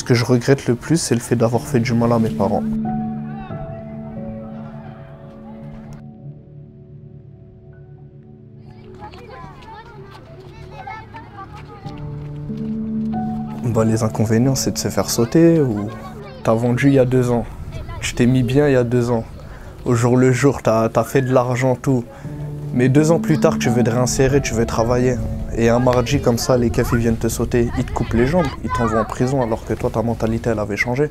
que je regrette le plus, c'est le fait d'avoir fait du mal à mes parents. Bah, les inconvénients, c'est de se faire sauter ou t'as vendu il y a 2 ans. Tu t'es mis bien il y a 2 ans. Au jour le jour, t'as fait de l'argent, tout. Mais 2 ans plus tard, tu veux te réinsérer, tu veux travailler. Et un mardi comme ça, les keufs ils viennent te sauter, ils te coupent les jambes, ils t'envoient en prison alors que toi, ta mentalité, elle avait changé.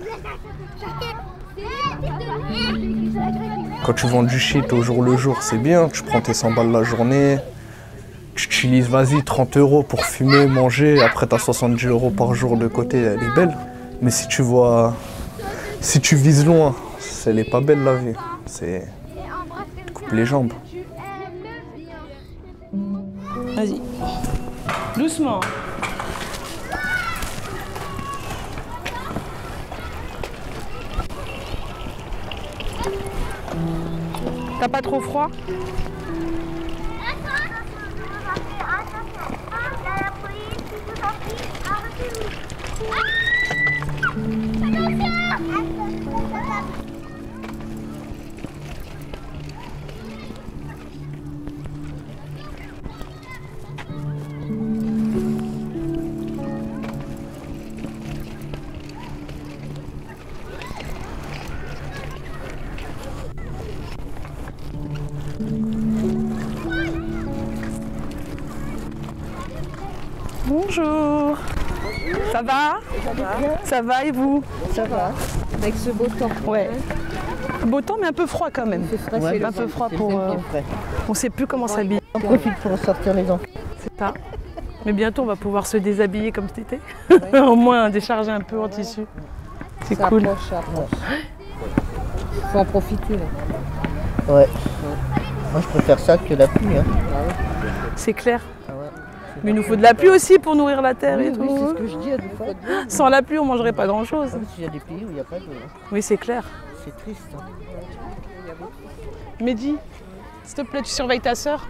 Quand tu vends du shit au jour le jour, c'est bien, tu prends tes 100 balles la journée, tu utilises, vas-y, 30 € pour fumer, manger, après t'as 70 € par jour de côté, elle est belle. Mais si tu vises loin, elle est pas belle la vie. C'est... tu coupes les jambes. Vas-y. Doucement. T'as pas trop froid? Bonjour. Ça va? Ça va et vous? Ça va, avec ce beau temps. Ouais. Beau temps mais un peu froid quand même. C'est frais, Ouais, c'est un peu froid pour... on sait plus comment s'habiller. On profite pour sortir les enfants. C'est ça. Mais bientôt on va pouvoir se déshabiller comme cet été. Ouais. Au moins décharger un peu en tissu. C'est cool. Ça approche. Faut en profiter là. Ouais. Moi je préfère ça que la pluie. Hein. C'est clair. Mais il nous faut de la pluie aussi pour nourrir la terre et tout. Oui, c'est ce que je dis à des fois. Sans la pluie, on mangerait pas grand-chose. Il y a des pays où il n'y a pas de... Oui, c'est clair. C'est triste. Hein. Mehdi, s'il te plaît, tu surveilles ta sœur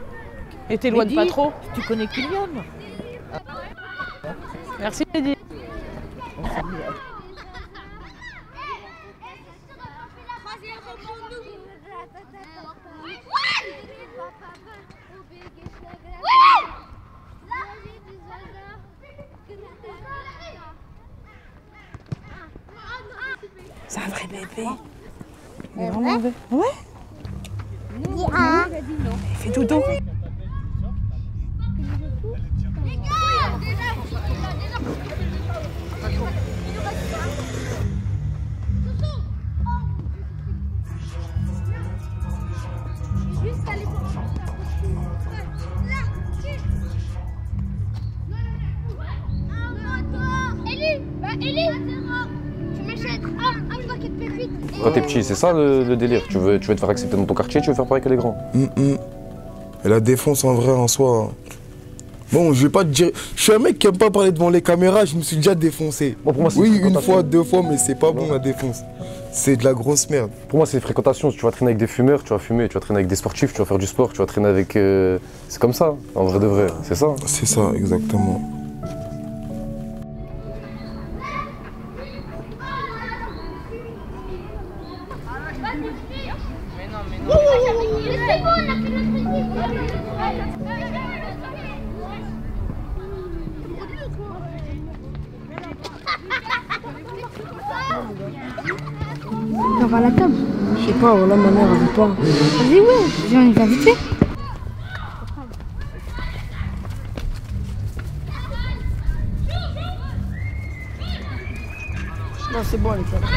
et t'éloignes pas trop. Tu connais Kylian? Merci Mehdi. C'est un vrai bébé. Il est vraiment bébé. Ouais. Il fait dodo. Quand t'es petit, c'est ça le délire. Tu veux te faire accepter dans ton quartier, tu veux faire pareil que les grands. Et la défonce en vrai en soi. Bon, je vais pas te dire. Je suis un mec qui aime pas parler devant les caméras, je me suis déjà défoncé. Bon, pour moi, oui, une fois, 2 fois, mais c'est pas bon la défonce. C'est de la grosse merde. Pour moi, c'est des fréquentations. Si tu vas traîner avec des fumeurs, tu vas fumer. Tu vas traîner avec des sportifs, tu vas faire du sport, tu vas traîner avec. C'est comme ça, en vrai de vrai. C'est ça. C'est ça, exactement. On va à la table. Je sais pas, là ma mère elle veut pas. Vas-y, ouais, viens, on y va vite fait. Non, c'est bon, elle est là.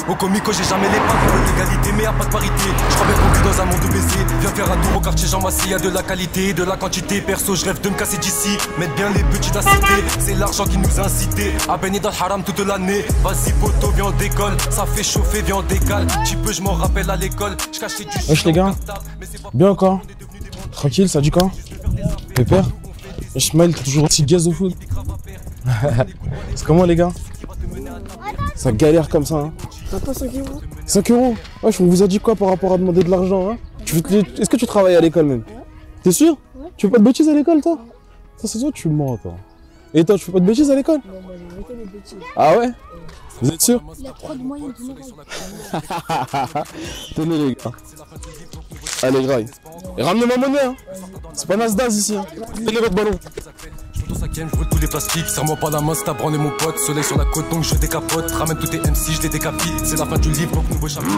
Au comico j'ai jamais les pattes, pour l'égalité mais y'a pas de parité. Je crois bien qu'on vit dans un monde de baissé. Viens faire un tour au quartier Jean Massé, y'a de la qualité, de la quantité. Perso je rêve de me casser d'ici, mettre bien les petits à citer. C'est l'argent qui nous a incités à baigner dans le haram toute l'année. Vas-y poto, viens on décolle, ça fait chauffer, viens on décale. Petit peu je m'en rappelle à l'école, je cachais du wesh les gars, bien encore. Tranquille, ça dit quoi? Pépère? Ismaël, t'as toujours un petit gaz au foot. C'est comment les gars? Ça galère comme ça hein. T'as pas 5 €? 5 €? Wesh, on vous a dit quoi par rapport à demander de l'argent hein? Est-ce que tu travailles à l'école même? T'es sûr? Tu fais pas de bêtises à l'école, toi? Ça, c'est toi, tu mens, toi. Et toi, tu fais pas de bêtises à l'école? Non, moi j'ai arrêté les bêtises. Ah ouais? Vous êtes sûr? Il a trop de moyens de moral. Tenez les gars. Allez, graille. Et ramenez ma monnaie, hein. C'est pas Nasdaq ici, hein. Tenez votre ballon. Je brûle tous les plastiques, serre-moi pas la main, c'est ta branle et mon pote. Soleil sur la côte donc je décapote. Ramène tous tes MC, je les décapite. C'est la fin du livre, donc nouveau chapitre.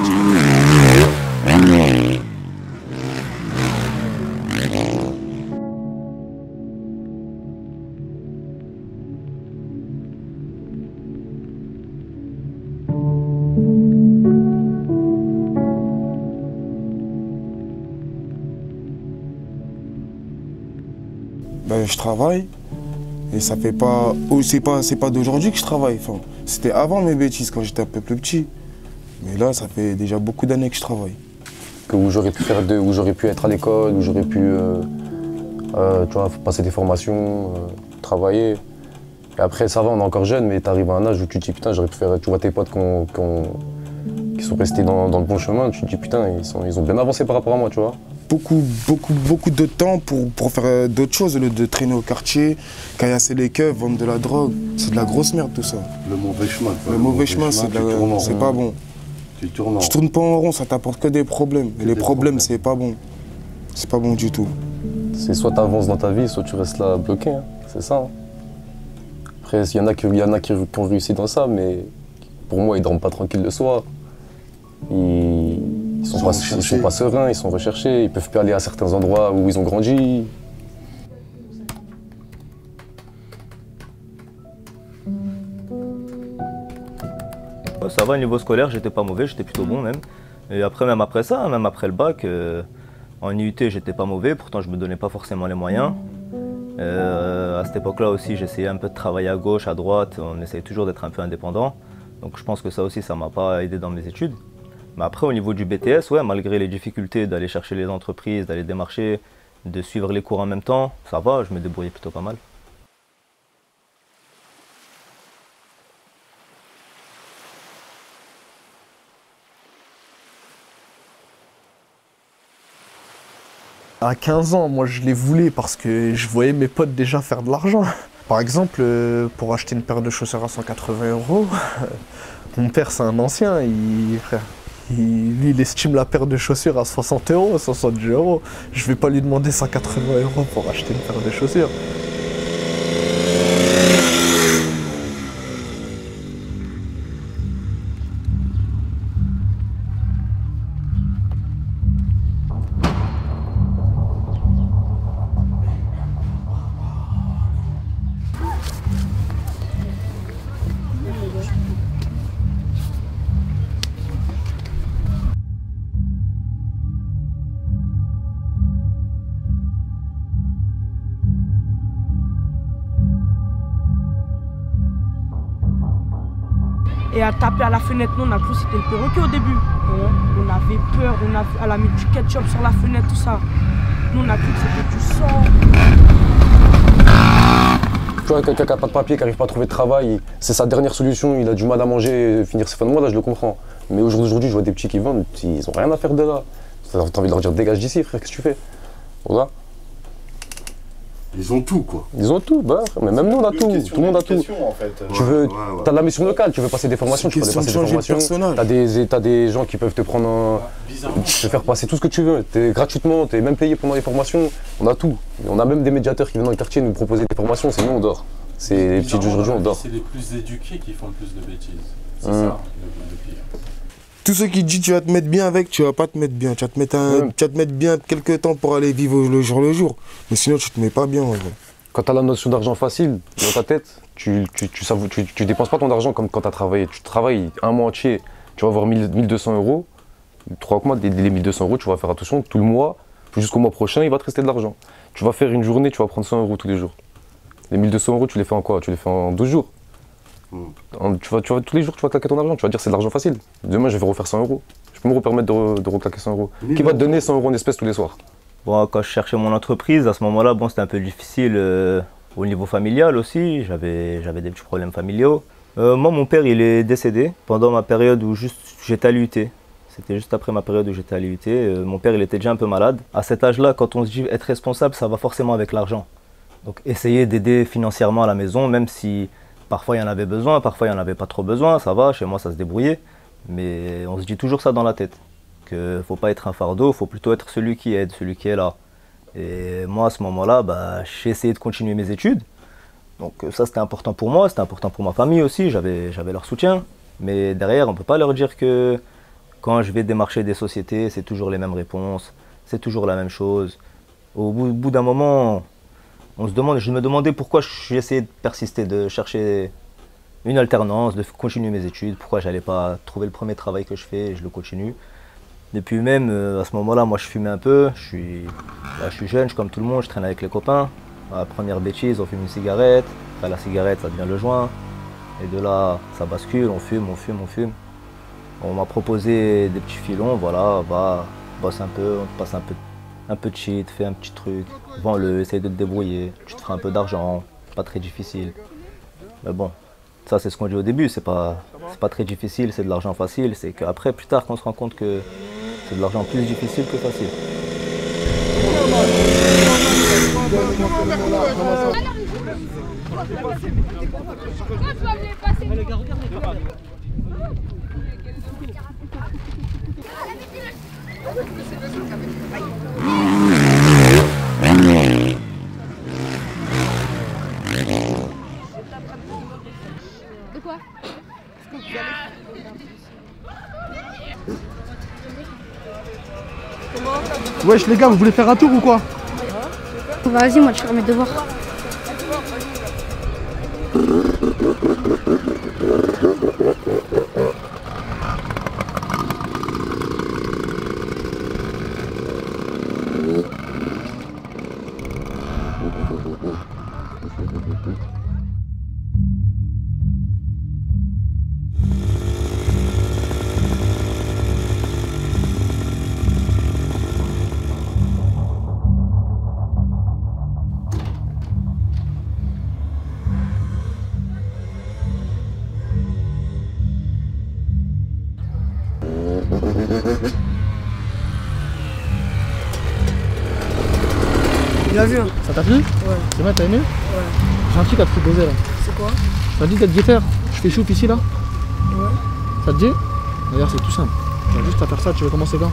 Ben, je travaille et ça fait pas. Oh, c'est pas d'aujourd'hui que je travaille. Enfin, c'était avant mes bêtises quand j'étais un peu plus petit. Mais là, ça fait déjà beaucoup d'années que je travaille. Où j'aurais pu où j'aurais pu être à l'école, où j'aurais pu tu vois, passer des formations, travailler. Et après, ça va, on est encore jeune, mais t'arrives à un âge où tu te dis putain, j'aurais pu faire. Tu vois tes potes qui sont restés dans le bon chemin, tu te dis putain, ils ont bien avancé par rapport à moi, tu vois. Beaucoup de temps pour faire d'autres choses, au lieu de traîner au quartier, caillasser les keufs, vendre de la drogue. C'est de la grosse merde tout ça. Le mauvais chemin. Le mauvais chemin, c'est pas bon. Tu tournes pas en rond, ça t'apporte que des problèmes. Et les problèmes, c'est pas bon. C'est pas bon du tout. C'est soit tu avances dans ta vie, soit tu restes là bloqué. Hein. C'est ça. Hein. Après, il y en a qui ont réussi dans ça, mais pour moi, ils dorment pas tranquilles le soir. Ils sont pas sereins, ils sont recherchés, ils peuvent plus aller à certains endroits où ils ont grandi. Ça va, au niveau scolaire, j'étais pas mauvais, j'étais plutôt bon même. Et après, même après ça, même après le bac, en IUT, j'étais pas mauvais, pourtant je me donnais pas forcément les moyens. À cette époque-là aussi, j'essayais un peu de travailler à gauche, à droite, on essayait toujours d'être un peu indépendant. Donc je pense que ça aussi, ça m'a pas aidé dans mes études. Mais après, au niveau du BTS, ouais, malgré les difficultés d'aller chercher les entreprises, d'aller démarcher, de suivre les cours en même temps, ça va, je me débrouillais plutôt pas mal. À 15 ans, moi je les voulais parce que je voyais mes potes déjà faire de l'argent. Par exemple, pour acheter une paire de chaussures à 180 €, mon père c'est un ancien, il estime la paire de chaussures à 60 €, 70 €. Je vais pas lui demander 180 € pour acheter une paire de chaussures. Et à taper à la fenêtre, nous on a cru que c'était le perroquet au début. On avait peur, elle a mis du ketchup sur la fenêtre, tout ça. Nous on a cru que c'était du sang. Tu vois, quelqu'un qui n'a pas de papier, qui n'arrive pas à trouver de travail, c'est sa dernière solution, il a du mal à manger, finir ses fins de mois, là je le comprends. Mais aujourd'hui, je vois des petits qui vendent, ils ont rien à faire de là. T'as envie de leur dire dégage d'ici, frère, qu'est-ce que tu fais? Voilà. Ils ont tout, quoi. Ils ont tout, bah, mais même nous on a tout, tout le monde a tout. En fait. Tu veux, t'as de la mission locale, tu veux passer des formations, tu peux passer des formations. T'as des gens qui peuvent te prendre te faire passer tout ce que tu veux, gratuitement, t'es même payé pendant les formations, on a tout. On a même des médiateurs qui viennent dans le quartier nous proposer des formations, c'est nous on dort. C'est les petits aujourd'hui on dort. C'est les plus éduqués qui font le plus de bêtises. C'est ça le pire. Tous ceux qui disent tu vas te mettre bien avec, tu vas pas te mettre bien. Tu vas te mettre bien quelques temps pour aller vivre le jour. Mais sinon tu te mets pas bien. Ouais. Quand tu as la notion d'argent facile dans ta tête, tu dépenses pas ton argent comme quand tu as travaillé. Tu travailles un mois entier, tu vas avoir 1200 €. 3 mois, les 1200 €, tu vas faire attention tout le mois, jusqu'au mois prochain, il va te rester de l'argent. Tu vas faire une journée, tu vas prendre 100 € tous les jours. Les 1200 €, tu les fais en quoi? Tu les fais en 12 jours. Tu vas, tous les jours, tu vas claquer ton argent. Tu vas dire c'est de l'argent facile. Demain, je vais refaire 100 €. Je peux me permettre de reclaquer 100 €. Qui va te donner 100 € en espèces tous les soirs? Bon, quand je cherchais mon entreprise, à ce moment-là, bon, c'était un peu difficile au niveau familial aussi. J'avais des petits problèmes familiaux. Moi, mon père, il est décédé pendant ma période où juste j'étais à l'UT. C'était juste après ma période où j'étais à l'IUT. Mon père, il était déjà un peu malade. À cet âge-là, quand on se dit être responsable, ça va forcément avec l'argent. Donc essayer d'aider financièrement à la maison, même si parfois il y en avait besoin, parfois il n'y en avait pas trop besoin, ça va, chez moi ça se débrouillait. Mais on se dit toujours ça dans la tête, qu'il ne faut pas être un fardeau, il faut plutôt être celui qui aide, celui qui est là. Et moi à ce moment-là, j'ai essayé de continuer mes études. Donc ça c'était important pour moi, c'était important pour ma famille aussi, j'avais leur soutien. Mais derrière, on ne peut pas leur dire que quand je vais démarcher des sociétés, c'est toujours les mêmes réponses, c'est toujours la même chose. Au bout d'un moment, je me demandais pourquoi j'ai essayé de persister, de chercher une alternance, de continuer mes études, pourquoi j'allais pas trouver le premier travail que je fais et je le continue. Et puis même à ce moment-là, moi je fumais un peu, je suis jeune, je suis comme tout le monde, je traîne avec les copains. La première bêtise, on fume une cigarette, après la cigarette ça devient le joint. Et de là, ça bascule, on fume. On m'a proposé des petits filons, voilà, va, bosse un peu, on te passe un peu de shit, fais un petit truc, vends-le, essaye de te débrouiller, tu te feras un peu d'argent, pas très difficile. Mais bon, ça c'est ce qu'on dit au début, c'est pas très difficile, c'est de l'argent facile, c'est qu'après, plus tard, qu'on se rend compte que c'est de l'argent plus difficile que facile. De quoi? Wesh les gars, vous voulez faire un tour ou quoi? Vas-y, moi je fais mes devoirs. Bien vu. Ça t'a plu? Ouais. C'est bien, t'as aimé? Ouais. J'ai un truc à te proposer là. C'est quoi? Ça te dit d'être guetteur? Je fais chouf ici là? Ouais. Ça te dit? D'ailleurs c'est tout simple. Tu as juste à faire ça, tu veux commencer quand?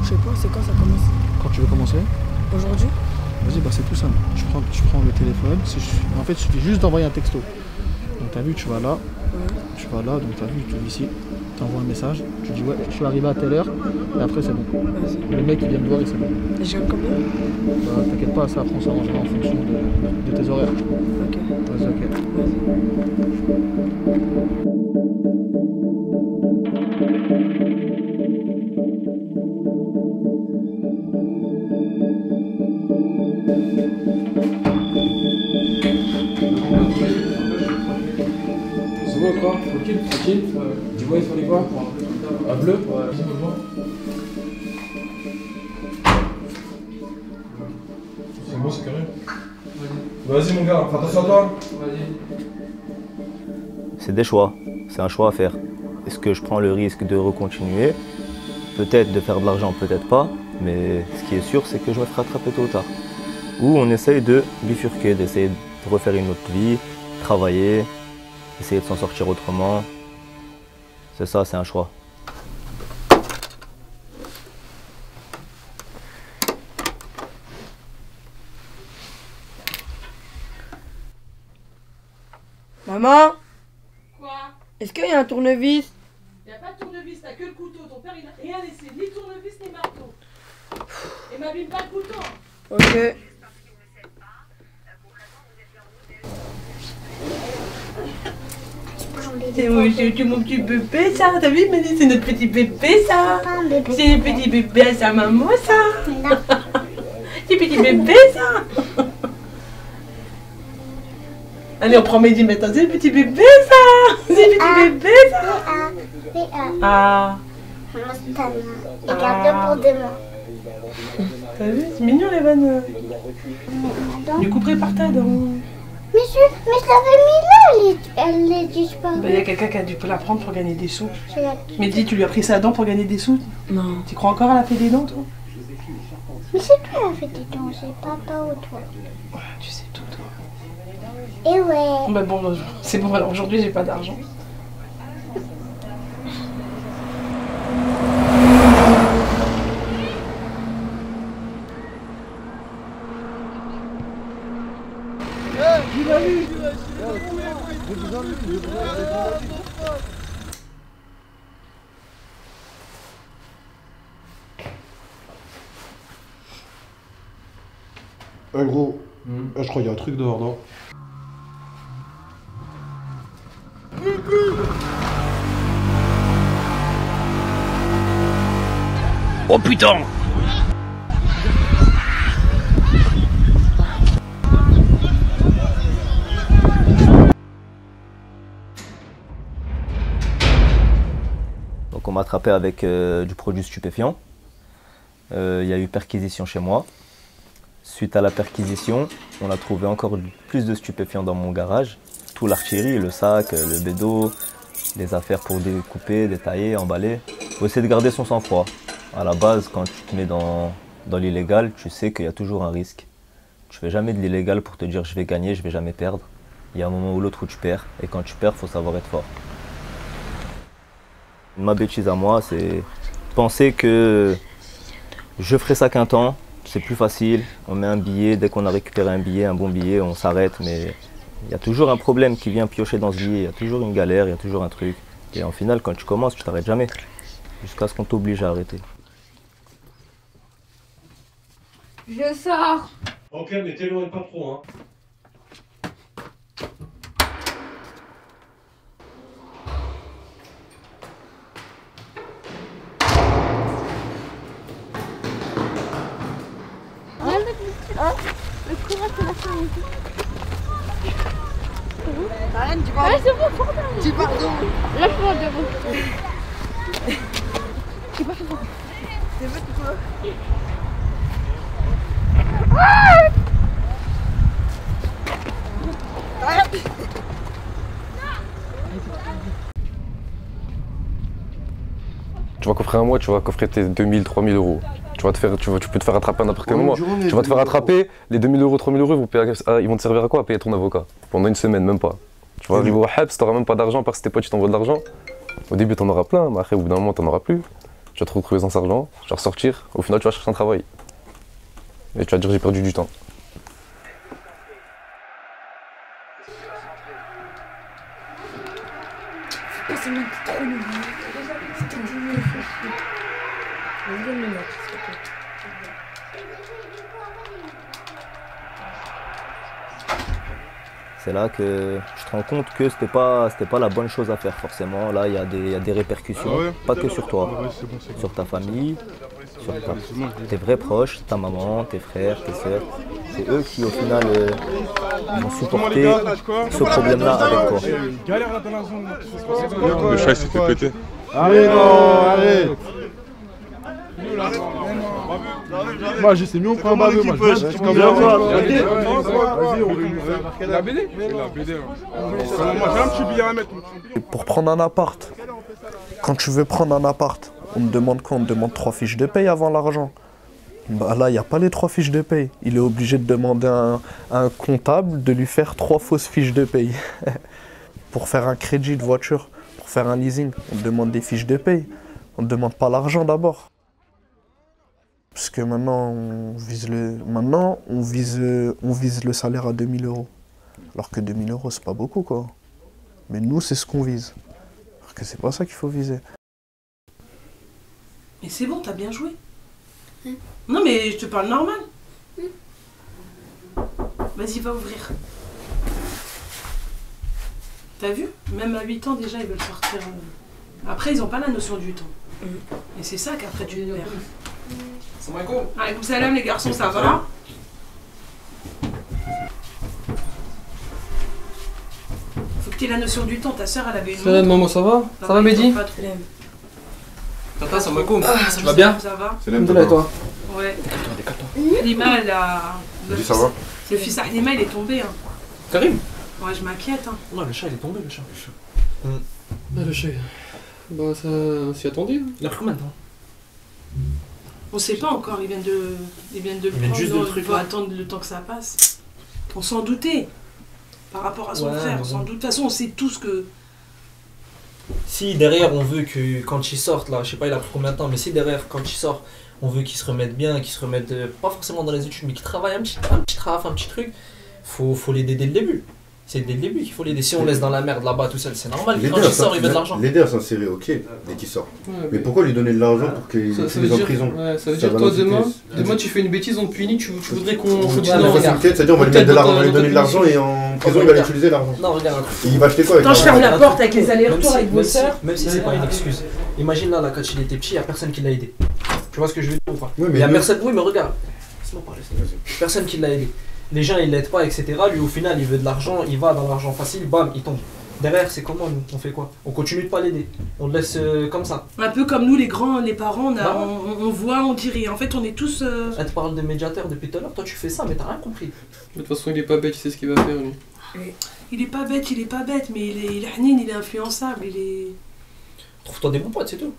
Je sais pas, c'est quand ça commence? Quand tu veux commencer? Aujourd'hui? Vas-y, c'est tout simple. Tu prends le téléphone. En fait, il suffit juste d'envoyer un texto. Donc t'as vu, tu vas là. Ouais. Tu vas là, donc t'as vu, tu es ici. Tu envoies un message. Tu dis ouais, je suis arrivé à telle heure. Et après c'est bon. Le mec il vient me voir et c'est bon. Et je gagne combien? T'inquiète pas, ça après on s'arrangera en fonction de tes horaires. Ok. Vas-y, ok. C'est bon quoi? Tranquille? Du bois il fallait quoi? Un bleu? Ouais. C'est bon, c'est carré. Vas-y mon gars, fais attention à toi. C'est des choix, c'est un choix à faire. Est-ce que je prends le risque de recontinuer? Peut-être de faire de l'argent, peut-être pas, mais ce qui est sûr, c'est que je vais me rattraper tôt ou tard. Ou on essaye de bifurquer, d'essayer de refaire une autre vie, travailler, essayer de s'en sortir autrement. C'est ça, c'est un choix. Maman? Quoi? Est-ce qu'il y a un tournevis? Il n'y a pas de tournevis, t'as que le couteau. Ton père, il n'a rien laissé, ni tournevis, ni marteau. Et m'abîme pas le couteau. Ok. C'est mon petit bébé, ça. T'as vu, Mélanie, c'est notre petit bébé, ça. C'est le petit bébé à sa maman, ça. C'est petit bébé, ça. Allez, on prend Mehdi maintenant. C'est le petit bébé, ça. C'est le petit bébé, ça. Ah. Et garde-le pour demain. T'as vu, c'est mignon les vannes. Du coup, prépare ta dent. Mais je l'avais mis là, elles les disent pas. Il y a quelqu'un qui a dû la prendre pour gagner des sous. Mais dis, tu lui as pris sa dent pour gagner des sous? Non. Tu crois encore à la fée des dents, toi? Mais c'est toi la fée des dents, c'est papa ou toi? Ouais, tu sais tout, toi. Et ouais. Bah bon, c'est bon, alors aujourd'hui, j'ai pas d'argent. Gros, je crois qu'il y a un truc dehors, non? Oh putain! Donc on m'a attrapé avec du produit stupéfiant. Il y a eu perquisition chez moi. Suite à la perquisition, on a trouvé encore plus de stupéfiants dans mon garage. Tout l'artillerie, le sac, le bédo, les affaires pour découper, détailler, emballer. Il faut essayer de garder son sang-froid. À la base, quand tu te mets dans l'illégal, tu sais qu'il y a toujours un risque. Tu fais jamais de l'illégal pour te dire je vais gagner, je vais jamais perdre. Il y a un moment ou l'autre où tu perds. Et quand tu perds, il faut savoir être fort. Ma bêtise à moi, c'est penser que je ferai ça qu'un temps. C'est plus facile, on met un billet, dès qu'on a récupéré un billet, un bon billet, on s'arrête, mais il y a toujours un problème qui vient piocher dans ce billet, il y a toujours une galère, il y a toujours un truc. Et en final, quand tu commences, tu t'arrêtes jamais, jusqu'à ce qu'on t'oblige à arrêter. Je sors. Ok, mais t'éloigne pas trop, hein. Le courage de la fin. Arrête, tu pars. Ouais, c'est bon, pardon. Tu pars d'où? Lâche-moi de vous. J'ai pas fait pour. C'est vrai que toi. Tu vas coffrer un mois, tu vas coffrer tes 2000, 3000 euros. Tu peux te faire attraper à n'importe quel moment. Tu vas te faire attraper, les 2000 euros, 3000 euros, ils vont te servir à quoi? À payer ton avocat pendant une semaine, même pas. Tu vas arriver au HEPS, t'auras même pas d'argent parce que tes potes ils t'envoient de l'argent. Au début t'en auras plein, mais après au bout d'un moment t'en auras plus. Tu vas te retrouver sans argent, tu vas ressortir, au final tu vas chercher un travail. Et tu vas dire j'ai perdu du temps. C'est même trop nul. C'était nul. C'est là que tu te rends compte que c'était pas la bonne chose à faire forcément. Là, il y a des répercussions, pas que sur toi, sur ta famille, sur tes vrais proches, ta maman, tes frères, tes sœurs. C'est eux qui au final vont supporter ce problème-là avec toi. Le chat s'était pété. Allez, non, allez. Moi, je sais mieux on prend un baveux, moi. La BD. Moi, j'ai un petit billet à mettre. Pour prendre un appart, quand tu veux prendre un appart, on te demande quoi? On te demande 3 fiches de paye avant l'argent. Bah là, il n'y a pas les 3 fiches de paye. Il est obligé de demander à un comptable de lui faire 3 fausses fiches de paye. Pour faire un crédit de voiture, pour faire un leasing, on te demande des fiches de paye. On ne demande pas l'argent d'abord. Parce que maintenant, on vise le salaire à 2000 euros. Alors que 2000 euros, c'est pas beaucoup, quoi. Mais nous, c'est ce qu'on vise. Alors que c'est pas ça qu'il faut viser. Mais c'est bon, t'as bien joué. Non, mais je te parle normal. Vas-y, va ouvrir. T'as vu? Même à 8 ans, déjà, ils veulent sortir. Après, ils n'ont pas la notion du temps. Et c'est ça qu'après, tu perds. Salam alaikum. Alaikum salam, les garçons, ça va? Faut que tu aies la notion du temps. Ta soeur, elle avait une. Salam maman, ça va? Ça va, Mehdi? Tata, salam alaikum. Tu vas bien? Ça va? Salam et toi? Ouais. Halima, elle a. Dis ça va? Le fils Halima, il est tombé. Hein. Karim? Ouais, je m'inquiète. Hein. Non, le chat, il est tombé, le chat. Le chat, bah ça s'y attendait. Il a pris combien de temps? On sait pas encore, ils viennent de le prendre, juste de le truc, il faut là. attendre le temps que ça passe. On s'en doutait. Par rapport à son Ouais, frère, mais on s'en bon. doute. De toute façon, on sait tous que... Si derrière on veut que quand il sorte là, je sais pas il a pris combien de temps, mais si derrière quand il sort, on veut qu'il se remette bien, qu'il se remette pas forcément dans les études, mais qu'il travaille un petit travail, un petit truc, faut l'aider dès le début. C'est dès le début qu'il faut l'aider. Si on laisse dans la merde là-bas tout seul, c'est normal. Quand il sort, il veut de l'argent. L'aider à s'insérer, ok, dès qu'il sort. Mais pourquoi lui donner de l'argent pour qu'il finisse en prison? Ouais, ça veut dire toi demain tu fais une bêtise, on te punit, tu voudrais qu'on continue La facilité, c'est-à-dire on va lui mettre de l'argent, on va lui donner de l'argent et en prison il va utiliser l'argent. Non, regarde. Et il va acheter quoi avec Quand je ferme l'argent? la porte avec les allers-retours avec vos sœurs... Même si c'est pas une excuse. Imagine là, quand il était petit, il n'y a personne qui l'a aidé. Tu vois ce que je veux dire ou pas? Oui, mais il y a lui- personne. Oui, mais regarde. Laisse-moi parler. Personne qui l'a aidé. Les gens ils l'aident pas, etc. Lui au final il veut de l'argent, il va dans l'argent facile, bam, il tombe. Derrière c'est comment nous? On fait quoi? On continue de pas l'aider. On le laisse comme ça. Un peu comme nous, les grands, les parents, Bah ouais. on voit, on dit rien. En fait, on est tous... Elle te parle de médiateur depuis tout à l'heure, toi tu fais ça, mais t'as rien compris. De toute façon, il est pas bête, il sait ce qu'il va faire lui. Il est pas bête, mais il est hanin, il est influençable, il est... Trouve-toi des bons potes, c'est tout.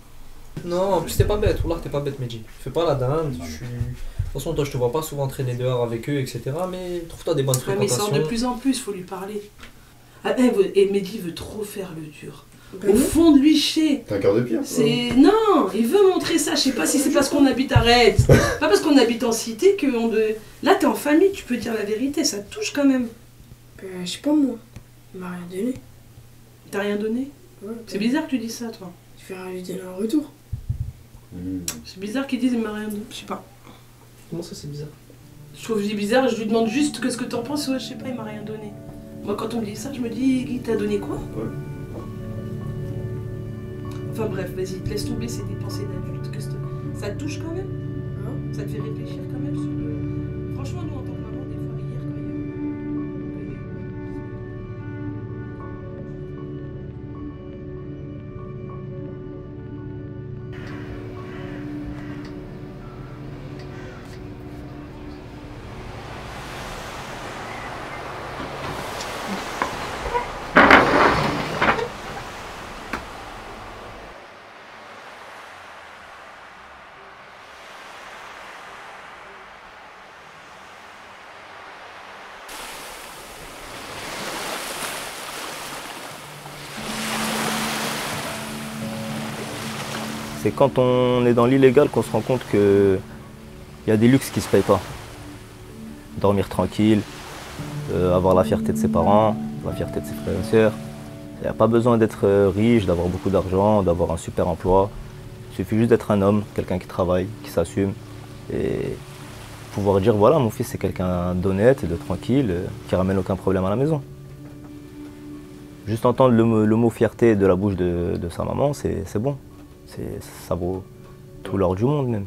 Non, en plus t'es pas bête, Oula, t'es pas bête, Medji. Fais pas la dinde, De toute façon, toi je te vois pas souvent traîner dehors avec eux, etc. Mais trouve-toi des bonnes Ouais, mais il fréquentations. sort de plus en plus, faut lui parler. Ah, et Mehdi veut trop faire le dur. Ben Au oui. fond de lui, je sais. T'as un cœur de pierre. C'est... Non, il veut montrer ça. Je sais pas si c'est parce qu'on habite... Arrête. Pas parce qu'on habite en cité que on de... Là, t'es en famille, tu peux dire la vérité. Ça te touche quand même. Ben, je sais pas moi. Il m'a rien donné. T'as rien donné? Ouais, C'est bizarre que tu dis ça, toi. Je vais lui donner un retour. C'est bizarre qu'ils disent il m'a rien donné. Je sais pas. Comment ça c'est bizarre? Je trouve que je dis bizarre, je lui demande juste qu'est-ce que t'en penses. Ouais, je sais pas, il m'a rien donné. Moi, quand on me dit ça, je me dis, il t'a donné quoi? Enfin bref, vas-y, te laisse tomber, c'est des pensées d'adulte. Ça te touche quand même? Hein? Ça te fait réfléchir quand même sur le... Franchement, nous, en tant que maman, des fois, hier, quand il y a... C'est quand on est dans l'illégal qu'on se rend compte qu'il y a des luxes qui ne se payent pas. Dormir tranquille, avoir la fierté de ses parents, la fierté de ses frères et sœurs. Il n'y a pas besoin d'être riche, d'avoir beaucoup d'argent, d'avoir un super emploi. Il suffit juste d'être un homme, quelqu'un qui travaille, qui s'assume. Et pouvoir dire voilà, mon fils c'est quelqu'un d'honnête et de tranquille, qui ramène aucun problème à la maison. Juste entendre le mot fierté de la bouche de sa maman, c'est bon. Ça vaut tout l'or du monde même.